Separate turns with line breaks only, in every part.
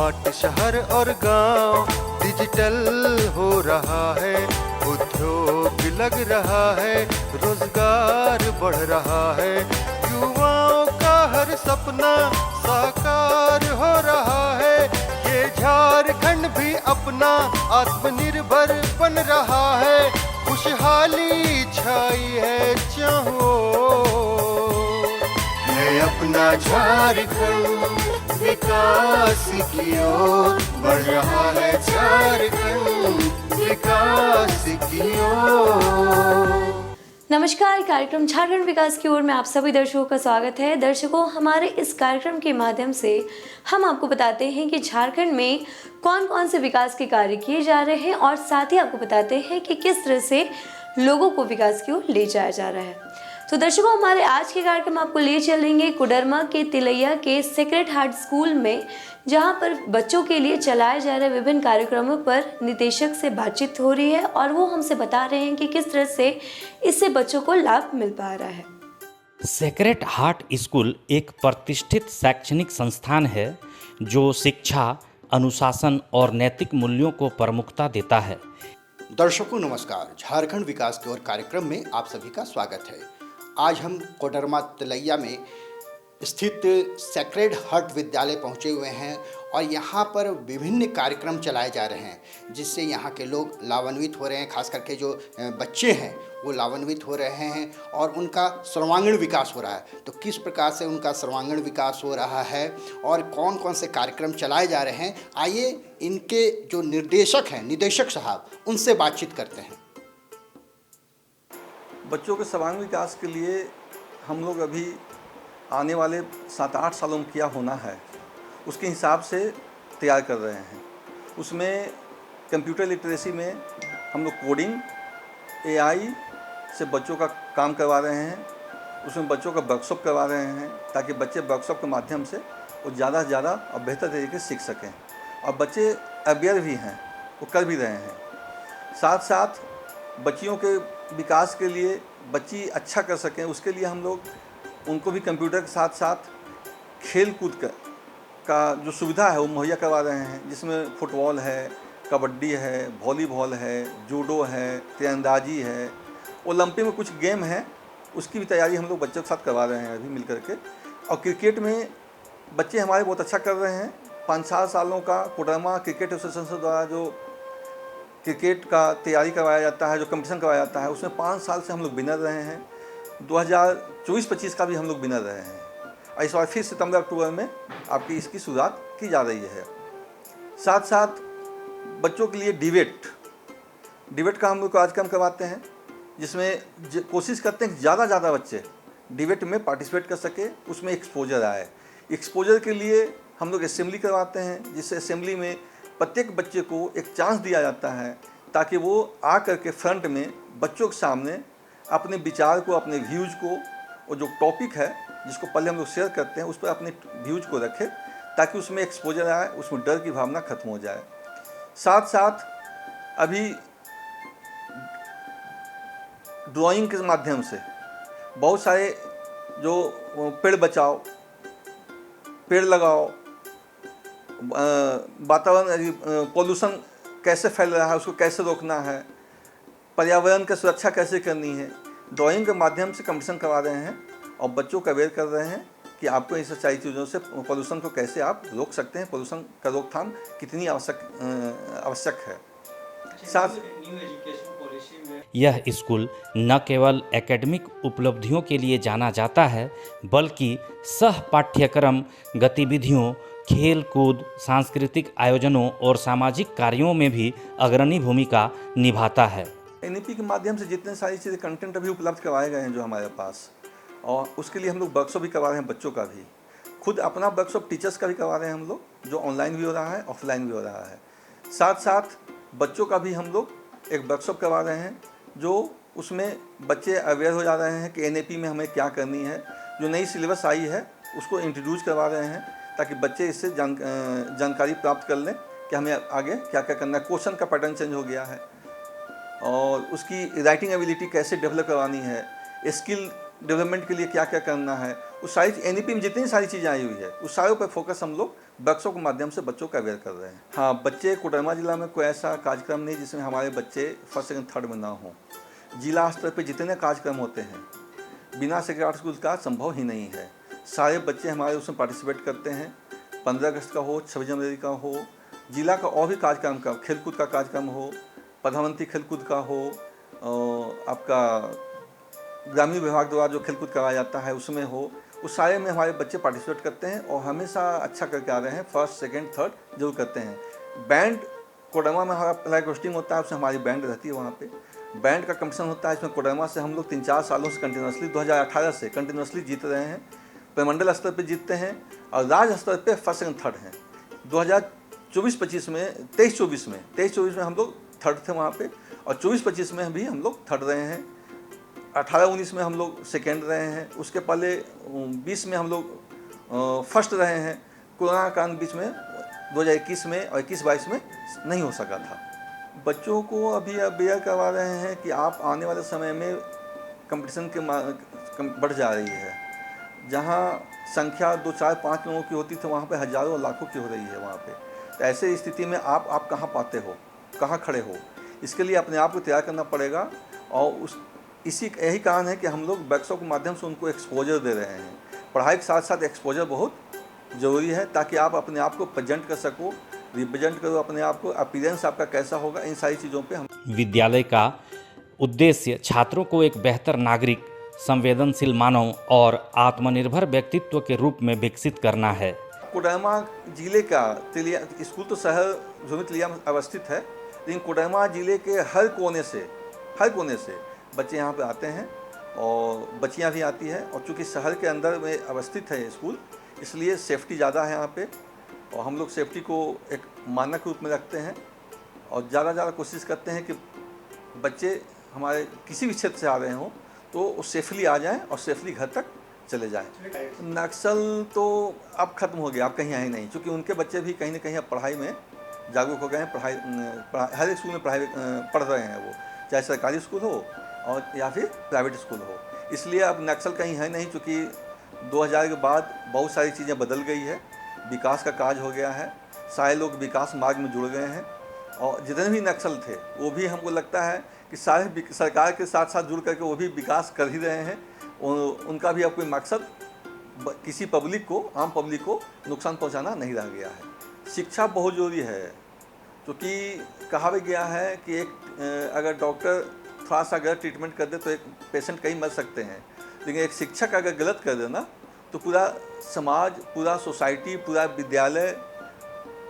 Smart शहर और गांव, डिजिटल हो रहा है, उद्योग लग रहा है, रोजगार बढ़ रहा है, युवाओं का हर सपना साकार हो रहा है। ये झारखंड भी अपना आत्मनिर्भर बन रहा है, खुशहाली छाई है चाहो, है अपना झारखंड विकास की ओर बढ़ रहा है, झारखंड विकास की ओर।
नमस्कार, कार्यक्रम झारखंड विकास की ओर में आप सभी दर्शकों का स्वागत है। दर्शकों, हमारे इस कार्यक्रम के माध्यम से हम आपको बताते हैं कि झारखंड में कौन कौन से विकास के कार्य किए जा रहे हैं और साथ ही आपको बताते हैं कि किस तरह से लोगों को विकास की ओर ले जाया जा रहा है। तो दर्शकों, हमारे आज के कार्यक्रम आपको ले चलेंगे कोडरमा के तिलैया के सेक्रेड हार्ट स्कूल में, जहां पर बच्चों के लिए चलाए जा रहे विभिन्न कार्यक्रमों पर निदेशक से बातचीत हो रही है और वो हमसे बता रहे हैं कि किस तरह से इससे बच्चों को लाभ मिल पा रहा है।
सेक्रेड हार्ट स्कूल एक प्रतिष्ठित शैक्षणिक संस्थान है जो शिक्षा, अनुशासन और नैतिक मूल्यों को प्रमुखता देता है।
दर्शकों नमस्कार, झारखंड विकास की ओर कार्यक्रम में आप सभी का स्वागत है। आज हम कोडरमा तिलैया में स्थित सेक्रेड हार्ट विद्यालय पहुंचे हुए हैं और यहाँ पर विभिन्न कार्यक्रम चलाए जा रहे हैं जिससे यहाँ के लोग लाभान्वित हो रहे हैं। खास करके जो बच्चे हैं वो लाभान्वित हो रहे हैं और उनका सर्वांगीण विकास हो रहा है। तो किस प्रकार से उनका सर्वांगीण विकास हो रहा है और कौन कौन से कार्यक्रम चलाए जा रहे हैं, आइए इनके जो निर्देशक हैं, निदेशक साहब, उनसे बातचीत करते हैं।
बच्चों के सर्वांगीण विकास के लिए हम लोग अभी आने वाले 7-8 सालों में क्या होना है उसके हिसाब से तैयार कर रहे हैं। उसमें कंप्यूटर लिटरेसी में हम लोग कोडिंग, एआई से बच्चों का काम करवा रहे हैं। उसमें बच्चों का वर्कशॉप करवा रहे हैं ताकि बच्चे वर्कशॉप के माध्यम से वो ज़्यादा से ज़्यादा और बेहतर तरीके से सीख सकें और बच्चे अवेयर भी हैं, वो कर भी रहे हैं। साथ साथ बच्चियों के विकास के लिए बच्ची अच्छा कर सकें उसके लिए हम लोग उनको भी कंप्यूटर के साथ साथ खेल कूद का जो सुविधा है वो मुहैया करवा रहे हैं, जिसमें फुटबॉल है, कबड्डी है, वॉलीबॉल है, जूडो है, तीरंदाजी है, ओलंपिक में कुछ गेम हैं, उसकी भी तैयारी हम लोग बच्चों के साथ करवा रहे हैं अभी मिल करके। और क्रिकेट में बच्चे हमारे बहुत अच्छा कर रहे हैं। 5-7 सालों का कोडरमा क्रिकेट एसोसिएशन द्वारा जो क्रिकेट का तैयारी करवाया जाता है, जो कंपटीशन करवाया जाता है, उसमें 5 साल से हम लोग विनर रहे हैं। 2024-25 का भी हम लोग विनर रहे हैं और इस बार फिर सितंबर-अक्टूबर में आपकी इसकी शुरुआत की जा रही है। साथ साथ बच्चों के लिए डिबेट का हम लोग कार्यक्रम करवाते हैं, जिसमें कोशिश करते हैं कि ज़्यादा से ज़्यादा बच्चे डिबेट में पार्टिसिपेट कर सके, उसमें एक्सपोजर आए। एक्सपोजर के लिए हम लोग असेंबली करवाते हैं, जिससे असेंबली में प्रत्येक बच्चे को एक चांस दिया जाता है ताकि वो आ करके फ्रंट में बच्चों के सामने अपने विचार को, अपने व्यूज़ को, और जो टॉपिक है जिसको पहले हम लोग शेयर करते हैं उस पर अपने व्यूज़ को रखें ताकि उसमें एक्सपोजर आए, उसमें डर की भावना खत्म हो जाए। साथ साथ अभी ड्राइंग के माध्यम से बहुत सारे जो पेड़ बचाओ, पेड़ लगाओ, वातावरण पोल्यूशन कैसे फैल रहा है उसको कैसे रोकना है, पर्यावरण की सुरक्षा कैसे करनी है, ड्राइंग के माध्यम से कंपटीशन करवा रहे हैं और बच्चों को अवेयर कर रहे हैं कि आपको इस सारी चीज़ों से पोल्यूशन को कैसे आप रोक सकते हैं, पोल्यूशन का रोकथाम कितनी आवश्यक है। साथ
यह स्कूल न केवल एकेडमिक उपलब्धियों के लिए जाना जाता है बल्कि सह पाठ्यक्रम गतिविधियों, खेल कूद, सांस्कृतिक आयोजनों और सामाजिक कार्यों में भी अग्रणी भूमिका निभाता है।
एनईपी के माध्यम से जितने सारी चीज़ें कंटेंट अभी उपलब्ध करवाए गए हैं जो हमारे पास, और उसके लिए हम लोग वर्कशॉप भी करवा रहे हैं बच्चों का भी। खुद अपना वर्कशॉप टीचर्स का भी करवा रहे हैं हम लोग, जो ऑनलाइन भी हो रहा है, ऑफलाइन भी हो रहा है। साथ साथ बच्चों का भी हम लोग एक वर्कशॉप करवा रहे हैं, जो उसमें बच्चे अवेयर हो जा रहे हैं कि एनईपी में हमें क्या करनी है। जो नई सिलेबस आई है उसको इंट्रोड्यूस करवा रहे हैं ताकि बच्चे इससे जानकारी प्राप्त कर लें कि हमें आगे क्या क्या करना है। क्वेश्चन का पैटर्न चेंज हो गया है और उसकी राइटिंग एबिलिटी कैसे डेवलप करवानी है, स्किल डेवलपमेंट के लिए क्या क्या करना है, उस सारी एनईपी में जितनी सारी चीज़ें आई हुई है उस सारों पर फोकस हम लोग वर्कशॉप के माध्यम से बच्चों को अवेयर कर रहे हैं। हाँ, बच्चे कोडरमा जिला में कोई ऐसा कार्यक्रम नहीं जिसमें हमारे बच्चे फर्स्ट सेकंड थर्ड में ना हों। जिला स्तर पे जितने कार्यक्रम होते हैं बिना सेक्रेड हार्ट स्कूल का संभव ही नहीं है। सारे बच्चे हमारे उसमें पार्टिसिपेट करते हैं। 15 अगस्त का हो, 26 जनवरी का हो, जिला का और भी कार्यक्रम का, खेलकूद का कार्यक्रम हो, प्रधानमंत्री खेलकूद का हो, आपका ग्रामीण विभाग द्वारा जो खेलकूद कराया जाता है उसमें हो, उस सारे में हमारे बच्चे पार्टिसिपेट करते हैं और हमेशा अच्छा करके आ रहे हैं। फर्स्ट सेकंड थर्ड जरूर करते हैं। बैंड कोडरमा में हमारा फ्लैग होस्टिंग होता है, उसमें हमारी बैंड रहती है। वहाँ पे बैंड का कंपटीशन होता है। इसमें कोडरमा से हम लोग 3-4 सालों से कंटिन्यूसली 2018 से कंटिन्यूसली जीत रहे हैं। प्रमंडल स्तर पे जीतते हैं और राज्य स्तर पे फर्स्ट सेकंड थर्ड हैं। 2024-25 में 23-24 में हम लोग थर्ड थे वहाँ पे, और 24-25 में भी हम लोग थर्ड रहे हैं। 18-19 में हम लोग सेकेंड रहे हैं। उसके पहले 20 में हम लोग फर्स्ट रहे हैं। कोरोना काल बीच में 2021 में और 21-22 में नहीं हो सका था। बच्चों को अभी अवेयर करवा रहे हैं कि आप आने वाले समय में कंपटीशन के बढ़ जा रही है। जहाँ संख्या 2, 4, 5 लोगों की होती थी वहाँ पे हज़ारों और लाखों की हो रही है वहाँ पे। तो ऐसे स्थिति में आप कहाँ पाते हो, कहाँ खड़े हो, इसके लिए अपने आप को तैयार करना पड़ेगा। और यही कारण है कि हम लोग वर्कशॉप के माध्यम से उनको एक्सपोजर दे रहे हैं। पढ़ाई के साथ साथ एक्सपोजर बहुत ज़रूरी है ताकि आप अपने आप को प्रेजेंट कर सको, रिप्रेजेंट करो अपने आप को, अपीयरेंस आपका कैसा होगा, इन सारी चीज़ों पे हम।
विद्यालय का उद्देश्य छात्रों को एक बेहतर नागरिक, संवेदनशील मानव और आत्मनिर्भर व्यक्तित्व के रूप में विकसित करना है।
कोडरमा जिले का तिलिया स्कूल तो शहर झुमितलिया में अवस्थित है, लेकिन कोडरमा जिले के हर कोने से बच्चे यहाँ पे आते हैं और बच्चियाँ भी आती हैं। और चूँकि शहर के अंदर में अवस्थित है स्कूल, इसलिए सेफ्टी ज़्यादा है यहाँ पे, और हम लोग सेफ्टी को एक मानक रूप में रखते हैं और ज़्यादा कोशिश करते हैं कि बच्चे हमारे किसी भी क्षेत्र से आ रहे हों तो सेफली आ जाएं और सेफली घर तक चले जाएं। नक्सल तो अब ख़त्म हो गया, अब कहीं आए नहीं, क्योंकि उनके बच्चे भी कहीं ना कहीं अब पढ़ाई में जागरूक हो गए हैं। हर स्कूल में पढ़ रहे हैं वो, चाहे सरकारी स्कूल हो और या फिर प्राइवेट स्कूल हो। इसलिए अब नक्सल कहीं है नहीं, क्योंकि 2000 के बाद बहुत सारी चीज़ें बदल गई है, विकास का काज हो गया है, सारे लोग विकास मार्ग में जुड़ गए हैं। और जितने भी नक्सल थे वो भी हमको लगता है कि सारे सरकार के साथ साथ जुड़ करके वो भी विकास कर ही रहे हैं। उनका भी अब कोई मकसद किसी पब्लिक को, आम पब्लिक को नुकसान पहुंचाना नहीं रह गया है। शिक्षा बहुत ज़रूरी है, क्योंकि कहा भी गया है कि अगर डॉक्टर थोड़ा सा गलत ट्रीटमेंट कर दे तो एक पेशेंट कहीं मर सकते हैं, लेकिन एक शिक्षक अगर गलत कर देना तो पूरा समाज, पूरा सोसाइटी, पूरा विद्यालय,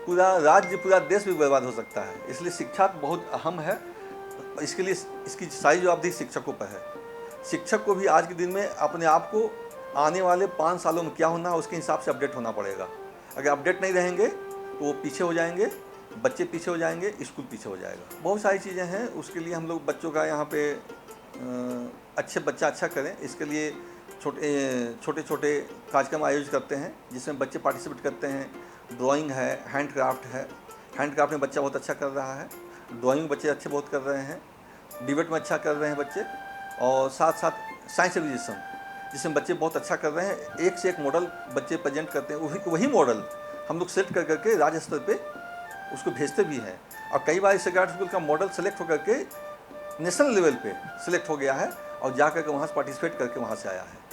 पूरा राज्य, पूरा देश भी बर्बाद हो सकता है। इसलिए शिक्षा बहुत अहम है। इसके लिए इसकी सारी जवाबदेही शिक्षकों पर है। शिक्षक को भी आज के दिन में अपने आप को आने वाले 5 सालों में क्या होना है उसके हिसाब से अपडेट होना पड़ेगा। अगर अपडेट नहीं रहेंगे तो वो पीछे हो जाएंगे, बच्चे पीछे हो जाएंगे, स्कूल पीछे हो जाएगा। बहुत सारी चीज़ें हैं, उसके लिए हम लोग बच्चों का यहाँ पे बच्चा अच्छा करें, इसके लिए छोटे कार्यक्रम आयोजित करते हैं जिसमें बच्चे पार्टिसिपेट करते हैं। ड्राइंग है, हैंडक्राफ्ट है। हैंडक्राफ्ट में बच्चा बहुत अच्छा कर रहा है, ड्राइंग में बच्चे अच्छे बहुत कर रहे हैं, डिबेट में अच्छा कर रहे हैं बच्चे, और साथ साथ साइंस एग्जीबिशन जिसमें बच्चे बहुत अच्छा कर रहे हैं। एक से एक मॉडल बच्चे प्रेजेंट करते हैं, वही मॉडल हम लोग सेलेक्ट कर करके राज्य स्तर पे उसको भेजते भी हैं। और कई बार सरकारी स्कूल का मॉडल सेलेक्ट होकर के नेशनल लेवल पे सिलेक्ट हो गया है और जा करके वहाँ से पार्टिसिपेट करके वहाँ से आया है।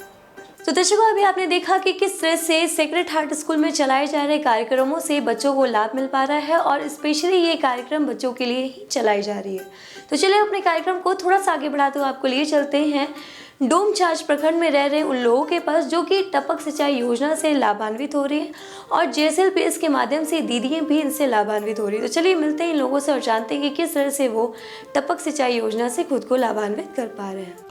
तो दर्शकों, अभी आपने देखा कि किस तरह से सेक्रेड हार्ट स्कूल में चलाए जा रहे कार्यक्रमों से बच्चों को लाभ मिल पा रहा है, और स्पेशली ये कार्यक्रम बच्चों के लिए ही चलाई जा रही है। तो चलिए अपने कार्यक्रम को थोड़ा सा आगे बढ़ाते हुए आपको लिए चलते हैं डोमचांच प्रखंड में रह रहे उन लोगों के पास जो कि टपक सिंचाई योजना से लाभान्वित हो रही है, और JSLPS के माध्यम से दीदियाँ भी इनसे लाभान्वित हो रही है। तो चलिए मिलते हैं इन लोगों से और जानते हैं कि किस तरह से वो टपक सिंचाई योजना से खुद को लाभान्वित कर पा रहे हैं।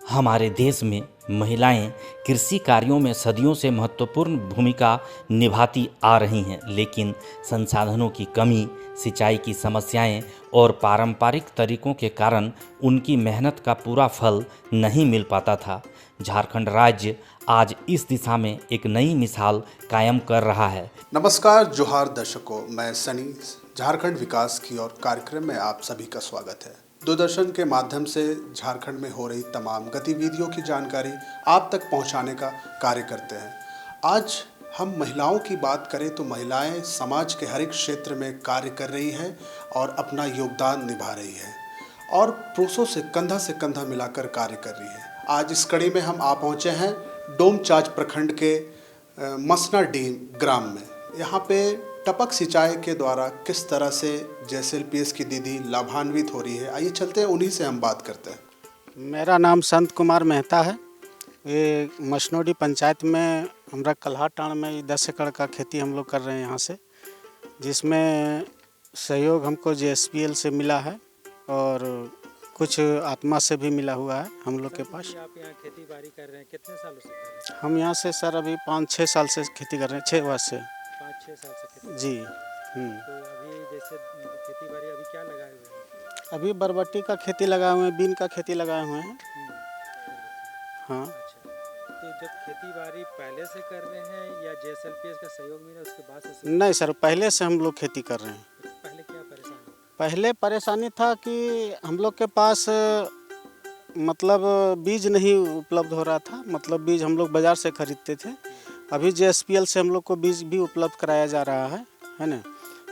हमारे देश में महिलाएं कृषि कार्यों में सदियों से महत्वपूर्ण भूमिका निभाती आ रही हैं, लेकिन संसाधनों की कमी, सिंचाई की समस्याएं और पारंपरिक तरीकों के कारण उनकी मेहनत का पूरा फल नहीं मिल पाता था। झारखंड राज्य आज इस दिशा में एक नई मिसाल कायम कर रहा है।
नमस्कार, जोहार दर्शकों, मैं सनी, झारखंड विकास की ओर कार्यक्रम में आप सभी का स्वागत है। दूरदर्शन के माध्यम से झारखंड में हो रही तमाम गतिविधियों की जानकारी आप तक पहुंचाने का कार्य करते हैं। आज
हम महिलाओं की बात करें तो महिलाएं समाज के हर एक क्षेत्र में कार्य कर रही हैं और अपना योगदान निभा रही हैं और पुरुषों से कंधा मिलाकर कार्य कर रही हैं। आज इस कड़ी में हम आ पहुँचे हैं डोमचांच प्रखंड के मसना डीम ग्राम में। यहाँ पे टपक सिंचाई के द्वारा किस तरह से JSLPS की दीदी लाभान्वित हो रही है, आइए चलते हैं, उन्हीं से हम बात करते हैं।
मेरा नाम संत कुमार मेहता है। ये मसनोडी पंचायत में हमरा कल्हाटाण में 10 एकड़ का खेती हम लोग कर रहे हैं यहाँ से, जिसमें सहयोग हमको JSPL से मिला है और कुछ आत्मा से भी मिला हुआ है हम लोग के पास।
आप यहाँ खेती बाड़ी कर रहे हैं, कितने सालों से कर रहे हैं?
हम यहाँ से सर अभी 5-6 साल से खेती कर रहे हैं, 6 वर्ष से।
5-6 साल से खेती
जी।
तो अभी जैसे खेती बाड़ी अभी क्या लगाए हुए हैं?
अभी बरबट्टी का खेती लगाए हुए हैं, बीन का खेती लगाए हुए हैं। हाँ।
अच्छा, तो जब खेती बाड़ी पहले से कर रहे हैं या JSLPS का सहयोग मिला उसके बाद से?
नहीं सर, पहले से हम लोग खेती कर रहे हैं।
पहले क्या परेशानी?
पहले परेशानी था कि हम लोग के पास मतलब बीज नहीं उपलब्ध हो रहा था, मतलब बीज हम लोग बाज़ार से खरीदते थे। अभी JSPL से हम लोग को बीज भी उपलब्ध कराया जा रहा है ना।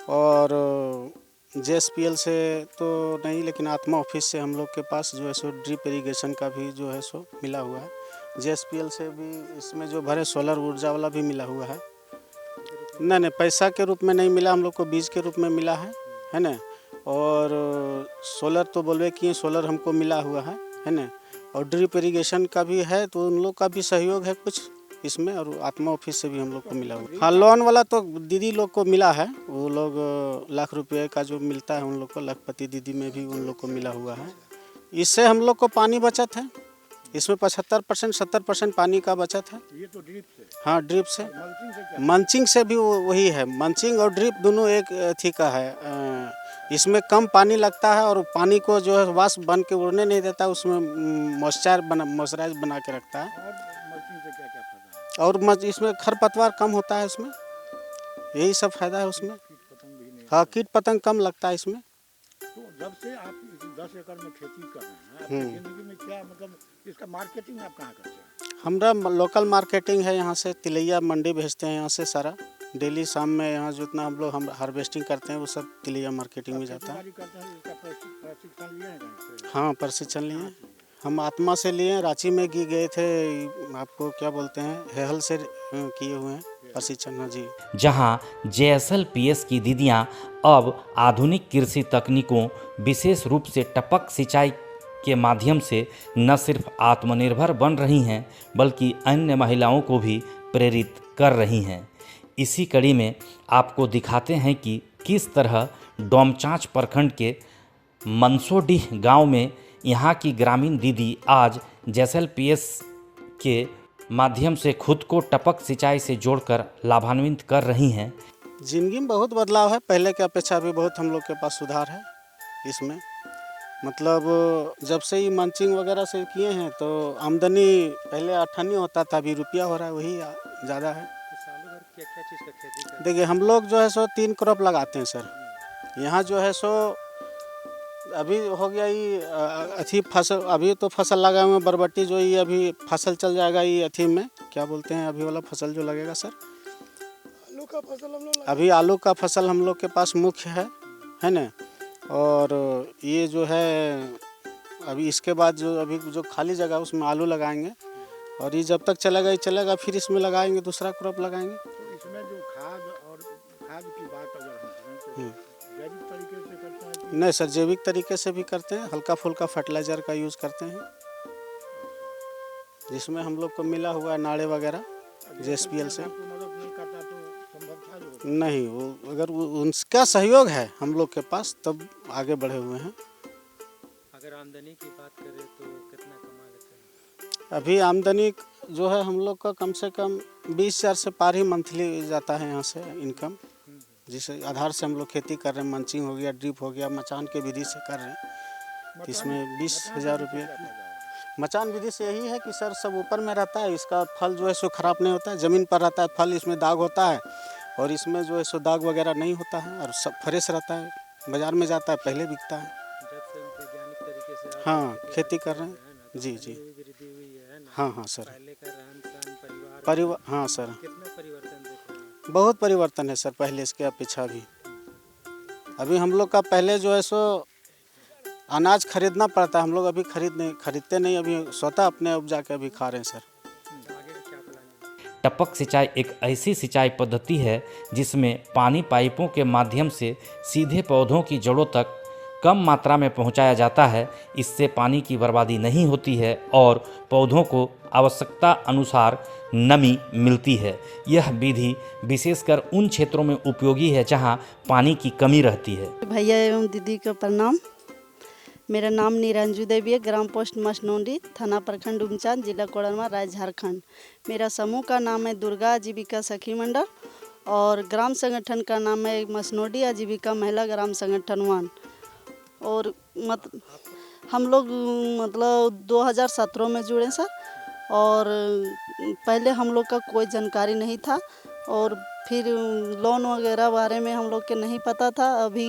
और JSPL से तो नहीं, लेकिन आत्मा ऑफिस से हम लोग के पास जो है सो ड्रिप इरिगेशन का भी जो है सो मिला हुआ है। JSPL से भी इसमें जो भरे सोलर ऊर्जा वाला भी मिला हुआ है। नहीं, पैसा के रूप में नहीं मिला, हम लोग को बीज के रूप में मिला है ना। और सोलर तो बोलवे किए, सोलर हमको मिला हुआ है ना। और ड्रिप इरिगेशन का भी है, तो उन लोग का भी सहयोग है कुछ इसमें, और आत्मा ऑफिस से भी हम लोग को मिला हुआ है। हाँ, लोन वाला तो दीदी लोग को मिला है, वो लोग लाख रुपये का जो मिलता है उन लोग को, लखपति दीदी में भी उन लोग को मिला हुआ है। इससे हम लोग को पानी बचत है, इसमें 75% 70% पानी का बचत है।
ये तो ड्रिप से?
हाँ, ड्रिप से। मंचिंग से भी वही है, मंचिंग और ड्रिप दोनों एक थी का है। इसमें कम पानी लगता है और पानी को जो है वाष्प बन के उड़ने नहीं देता, उसमें मॉइस्चराइज बना के रखता है।
और मल्चिंग से क्या क्या फायदा है?
और इसमें खरपतवार कम होता है उसमें, यही सब फायदा है उसमें।
कीट पतंग भी नहीं?
हाँ, कीट पतंग कम लगता है इसमें।
तो जब से आप 10 एकड़ में खेती कर रहे हैं, आपकी जिंदगी में क्या मतलब इसका मार्केटिंग आप कहाँ करते हैं?
हमारा लोकल मार्केटिंग है, यहाँ से तिलैया मंडी भेजते हैं, यहाँ से सारा डेली शाम में यहाँ जितना हम हार्वेस्टिंग करते हैं वो सब तिलैया मार्केटिंग में जाता है।
करते हैं, इसका प्रशिक्षण लिए हैं कहीं से?
हाँ, प्रशिक्षण लिए हम आत्मा से लिए, रांची में गए थे, आपको क्या बोलते हैं, हेहल से किए हुए हैं प्रशिक्षण। हाँ जी।
जहां JSLPS की दीदियां अब आधुनिक कृषि तकनीकों, विशेष रूप से टपक सिंचाई के माध्यम से न सिर्फ आत्मनिर्भर बन रही हैं, बल्कि अन्य महिलाओं को भी प्रेरित कर रही हैं। इसी कड़ी में आपको दिखाते हैं कि किस तरह डोमचांच प्रखंड के मनसोडीह गांव में यहाँ की ग्रामीण दीदी आज JSLPS के माध्यम से खुद को टपक सिंचाई से जोड़कर लाभान्वित कर रही हैं।
जिंदगी में बहुत बदलाव है, पहले की अपेक्षा भी बहुत हम लोग के पास सुधार है इसमें। मतलब जब से ही मंचिंग वगैरह से किए हैं तो आमदनी पहले 8 होता था, अभी रुपया हो रहा है, वही ज़्यादा है।
तो सालों भर क्या क्या चीज़ का खेती करते हैं?
देखिए, हम लोग जो है सो 3 क्रॉप लगाते हैं सर। यहाँ जो है सो अभी हो गया ये अथी फसल, अभी तो फसल लगाए हुए बरबट्टी, जो ये अभी फसल चल जाएगा ये अथी में, क्या बोलते हैं अभी वाला फसल जो लगेगा सर?
आलू का फसल हम लोग
अभी आलू का फसल हम लोग के पास मुख्य है ना। और ये जो है अभी इसके बाद जो अभी जो खाली जगह उसमें आलू लगाएंगे, और ये जब तक चलेगा ये चलेगा, फिर इसमें लगाएंगे दूसरा क्रॉप लगाएंगे।
तो इसमें जो खाद की बात अगर हम करें तो जैविक तरीके से करते हैं कि?
नहीं सर, जैविक तरीके से भी करते हैं, हल्का फुल्का फर्टिलाइज़र का यूज़ करते हैं, जिसमें हम लोग को मिला हुआ है नाड़े वगैरह JSPL से।
आपको मदद नहीं करता तो संभव था जो?
नहीं, वो अगर उनका सहयोग है हम लोग के पास, तब आगे बढ़े हुए हैं।
अगर आमदनी की बात करें तो कितना कमा लेते हैं?
अभी आमदनी जो है हम लोग का कम से कम 20,000 से पार ही मंथली जाता है यहाँ से इनकम, जिस आधार से हम लोग खेती कर रहे हैं। मंचिंग हो गया, ड्रिप हो गया, मचान के विधि से कर रहे हैं, इसमें 20,000 रुपये। मचान विधि से यही है कि सर सब ऊपर में रहता है, इसका फल जो है सो ख़राब नहीं होता है, ज़मीन पर रहता है फल, इसमें दाग होता है, और इसमें जो है सो दाग वगैरह नहीं होता है, और सब फ्रेश रहता है, बाज़ार में जाता है पहले बिकता है।
जब से वैज्ञानिक तरीके से आप
हाँ, खेती कर रहे हैं।
तो
जी
आमदनी
जी।
में भी वृद्धि हुई है ना?
हाँ हाँ सर।
पहले का रहन सहन
परिवार, हाँ सर,
कितना परिवर्तन देखा?
बहुत परिवर्तन है सर पहले इसके अपेक्षा भी। अभी हम लोग का पहले जो है सो अनाज खरीदना पड़ता है, हम लोग अभी खरीदते नहीं, अभी स्वतः अपने उपजा के अभी खा रहे हैं सर।
टपक सिंचाई एक ऐसी सिंचाई पद्धति है जिसमें पानी पाइपों के माध्यम से सीधे पौधों की जड़ों तक कम मात्रा में पहुंचाया जाता है। इससे पानी की बर्बादी नहीं होती है और पौधों को आवश्यकता अनुसार नमी मिलती है। यह विधि विशेषकर उन क्षेत्रों में उपयोगी है जहां पानी की कमी रहती है।
भैया एवं दीदी को प्रणाम। मेरा नाम निरंजू देवी है, ग्राम पोस्ट मसनौडी, थाना प्रखंड उमचान, जिला कोडरमा, राज्य झारखंड। मेरा समूह का नाम है दुर्गा आजीविका सखी मंडल और ग्राम संगठन का नाम है मसनौडी आजीविका महिला ग्राम संगठन 1। और हम लोग मतलब 2017 में जुड़े सर। और पहले हम लोग का कोई जानकारी नहीं था और फिर लोन वगैरह बारे में हम लोग के नहीं पता था। अभी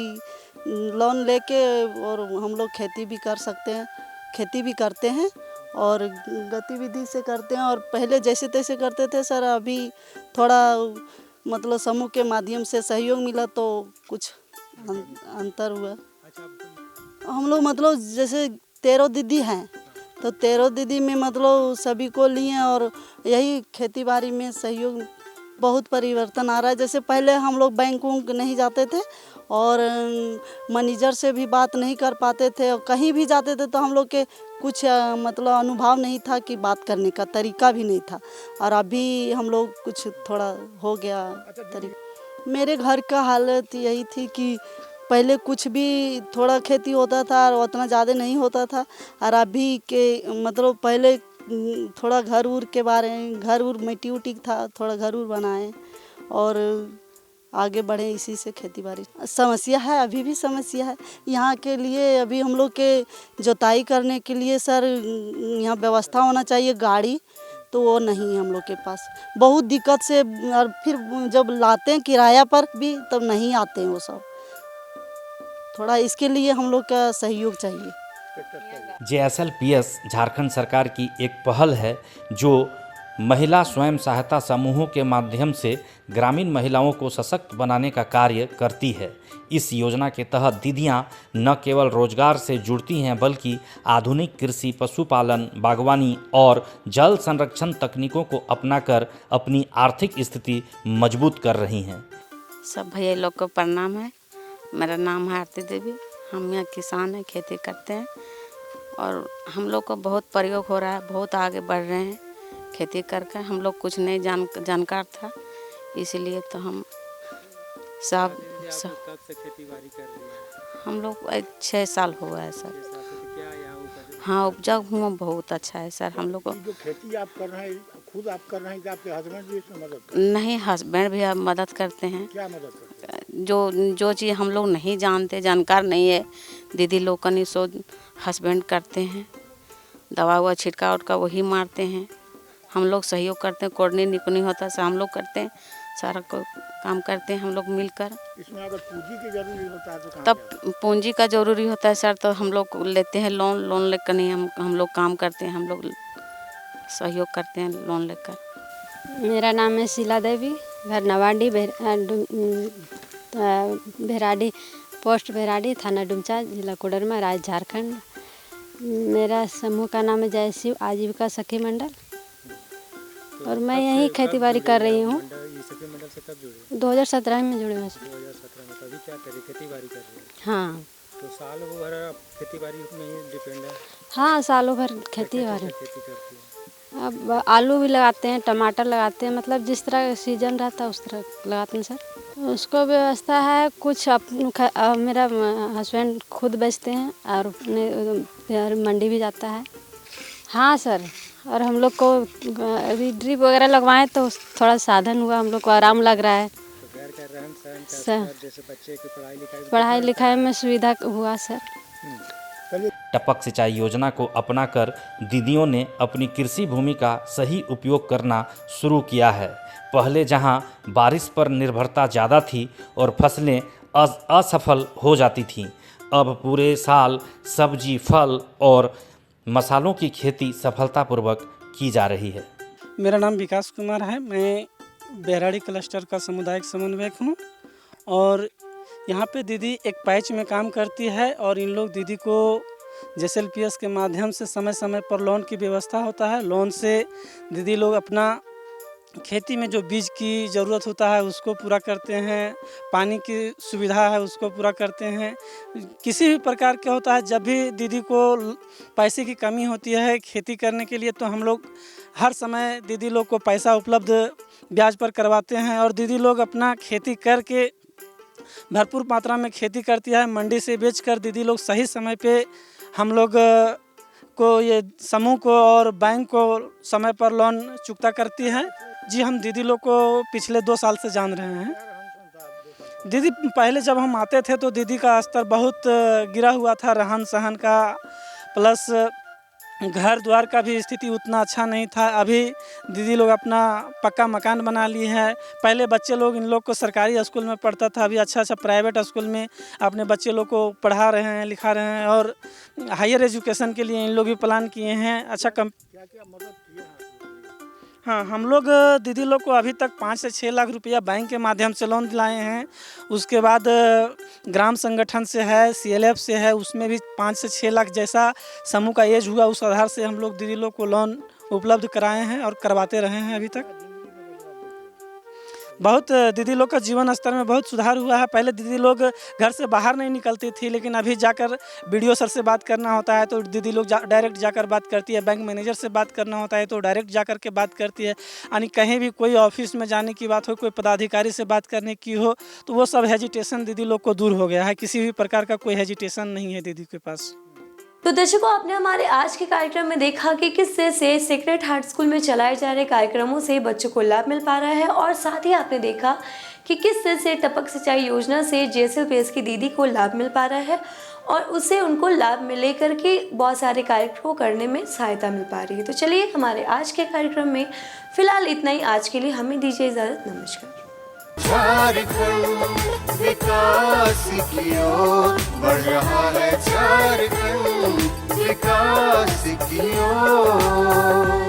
लोन लेके और हम लोग खेती भी कर सकते हैं, खेती भी करते हैं और गतिविधि से करते हैं। और पहले जैसे तैसे करते थे सर, अभी थोड़ा मतलब समूह के माध्यम से सहयोग मिला तो कुछ अंतर हुआ। हम लोग मतलब जैसे 13 दीदी हैं तो 13 दीदी में मतलब सभी को लिए और यही खेती बाड़ी में सहयोग बहुत परिवर्तन आ रहा है। जैसे पहले हम लोग बैंक नहीं जाते थे और मैनेजर से भी बात नहीं कर पाते थे और कहीं भी जाते थे तो हम लोग के कुछ मतलब अनुभव नहीं था कि बात करने का तरीका भी नहीं था। और अभी हम लोग कुछ थोड़ा हो गया तरीका। मेरे घर का हालत यही थी कि पहले कुछ भी थोड़ा खेती होता था और उतना ज़्यादा नहीं होता था। और अभी के मतलब पहले थोड़ा घर उर के बारे में, घर उर मिट्टी उट्टी था, थोड़ा घर उर बनाए और आगे बढ़े इसी से खेती बाड़ी। समस्या है, अभी भी समस्या है यहाँ के लिए। अभी हम लोग के जोताई करने के लिए सर यहाँ व्यवस्था होना चाहिए गाड़ी, तो वो नहीं है हम लोग के पास। बहुत दिक्कत से और फिर जब लाते हैं किराया पर भी तब नहीं आते हैं वो सब। थोड़ा इसके लिए हम लोग का सहयोग चाहिए।
JSLPS झारखंड सरकार की एक पहल है जो महिला स्वयं सहायता समूहों के माध्यम से ग्रामीण महिलाओं को सशक्त बनाने का कार्य करती है। इस योजना के तहत दीदियां न केवल रोजगार से जुड़ती हैं बल्कि आधुनिक कृषि, पशुपालन, बागवानी और जल संरक्षण तकनीकों को अपनाकर अपनी आर्थिक स्थिति मजबूत कर रही हैं।
सब भैया लोग को प्रणाम है। मेरा नाम है आरती देवी। हम यहाँ किसान हैं, खेती करते हैं और हम लोग को बहुत प्रयोग हो रहा है, बहुत आगे बढ़ रहे हैं खेती करके। हम लोग कुछ नहीं जानकार था, इसलिए तो हम सब
कब से खेती बाड़ी कर रही है?
हम लोग 6 साल हुआ है सर।
क्या यहाँ उपज?
हाँ, उपजा हुआ बहुत अच्छा है सर। हम लोग को
जो खेती आप कर रहे हैं खुद आप कर रहे हैं कि आपके हस्बैंड भी इसमें मदद
नहीं, हस्बैंड भी अब मदद करते हैं।
क्या मदद करते हैं?
जो चीज़ हम लोग नहीं जानते, जानकार नहीं है, दीदी लोग का नहीं सो हस्बैंड करते हैं। दवा हुआ छिड़का उटका वही मारते हैं। हम लोग सहयोग करते हैं, कोड़नी निकुनी होता है हम लोग करते हैं, सारा काम करते हैं हम लोग मिलकर।
इसमें अगर पूंजी की जरूरी होता है तो कहाँ
तब पूंजी का जरूरी होता है सर, तो हम लोग लेते हैं लोन लेकर नहीं हम लोग काम करते हैं, हम लोग सहयोग करते हैं लोन लेकर।
मेरा नाम है शीला देवी, घर नवाडी, भेराडी, पोस्ट भेराडी, थाना डुमचा, जिला कोडरमा, राज्य झारखंड। मेरा समूह का नाम है जय शिव आजीविका सखी मंडल और मैं यहीं खेती बाड़ी कर रही हूँ।
सखी मंडल से कब जुड़े?
2017 में जुड़े हैं।
2017 में। अभी क्या करें, खेती बाड़ी कर रहे हैं?
हाँ।
तो साल भर आप खेती बाड़ी में ही डिपेंड है?
हाँ, सालों भर खेती बाड़ी।
खेती करती है?
अब आलू भी लगाते हैं, टमाटर लगाते हैं, मतलब जिस तरह का सीजन रहता है उस तरह लगाते हैं सर। उसको व्यवस्था है कुछ मेरा हस्बैंड खुद बेचते हैं और अपने मंडी भी जाता है। हाँ सर, और हम लोग को अभी ड्रिप वगैरह लगवाएं तो थोड़ा साधन हुआ, हम लोग को आराम लग रहा है।
तो घर का रहन सहन जैसे बच्चे की
पढ़ाई लिखाई में सुविधा हुआ सर।
टपक सिंचाई योजना को अपनाकर दीदियों ने अपनी कृषि भूमि का सही उपयोग करना शुरू किया है। पहले जहां बारिश पर निर्भरता ज़्यादा थी और फसलें असफल हो जाती थीं, अब पूरे साल सब्जी, फल और मसालों की खेती सफलतापूर्वक की जा रही है।
मेरा नाम विकास कुमार है। मैं
बेहराड़ी क्लस्टर का सामुदायिक समन्वयक हूँ और यहाँ पे दीदी एक पैच में काम करती है और इन लोग दीदी को JSLPS के माध्यम से समय समय पर लोन की व्यवस्था होता है। लोन से दीदी लोग अपना खेती में जो बीज की ज़रूरत होता है उसको पूरा करते हैं, पानी की सुविधा है उसको पूरा करते हैं। किसी भी प्रकार का होता है, जब भी दीदी को पैसे की कमी होती है खेती करने के लिए तो हम लोग हर समय दीदी लोग को पैसा उपलब्ध ब्याज पर करवाते हैं और दीदी लोग अपना खेती करके भरपूर मात्रा में खेती करती है। मंडी से बेचकर दीदी लोग सही समय पे हम लोग को ये समूह को और बैंक को समय पर लोन चुकता करती है। जी हम दीदी लोग को पिछले 2 साल से जान रहे हैं। दीदी पहले जब हम आते थे तो दीदी का स्तर बहुत गिरा हुआ था, रहन सहन का प्लस घर द्वार का भी स्थिति उतना अच्छा नहीं था। अभी दीदी लोग अपना पक्का मकान बना ली है। पहले बच्चे लोग इन लोग को सरकारी स्कूल में पढ़ता था, अभी अच्छा प्राइवेट स्कूल में अपने बच्चे लोग को पढ़ा रहे हैं, लिखा रहे हैं और हायर एजुकेशन के लिए इन लोग भी प्लान किए हैं। अच्छा
क्या मदद किया है?
हाँ, हम लोग दीदी लोग को अभी तक 5 से 6 लाख रुपया बैंक के माध्यम से लोन दिलाए हैं। उसके बाद ग्राम संगठन से है, CLF से है, उसमें भी 5 से 6 लाख जैसा समूह का एज हुआ उस आधार से हम लोग दीदी लोग को लोन उपलब्ध कराए हैं और करवाते रहे हैं। अभी तक बहुत दीदी लोग का जीवन स्तर में बहुत सुधार हुआ है। पहले दीदी लोग घर से बाहर नहीं निकलती थी, लेकिन अभी जाकर BDO सर से बात करना होता है तो दीदी लोग डायरेक्ट जाकर बात करती है। बैंक मैनेजर से बात करना होता है तो डायरेक्ट जाकर के बात करती है। यानी कहीं भी कोई ऑफिस में जाने की बात हो, कोई पदाधिकारी से बात करने की हो तो वो सब हेजिटेशन दीदी लोग को दूर हो गया है। किसी भी प्रकार का कोई हेजिटेशन नहीं है दीदी के पास।
तो दर्शकों, आपने हमारे आज के कार्यक्रम में देखा कि किस तरह से सेक्रेड हार्ट स्कूल में चलाए जा रहे कार्यक्रमों से बच्चों को लाभ मिल पा रहा है और साथ ही आपने देखा कि किस तरह से टपक सिंचाई योजना से JSLPS की दीदी को लाभ मिल पा रहा है और उससे उनको लाभ मिले करके बहुत सारे कार्यक्रम करने में सहायता मिल पा रही है। तो चलिए, हमारे आज के कार्यक्रम में फिलहाल इतना ही। आज के लिए हमें दीजिए इजाज़त। नमस्कार।
झारखंड विकास की ओर बढ़ रहा है, झारखंड विकास की ओर।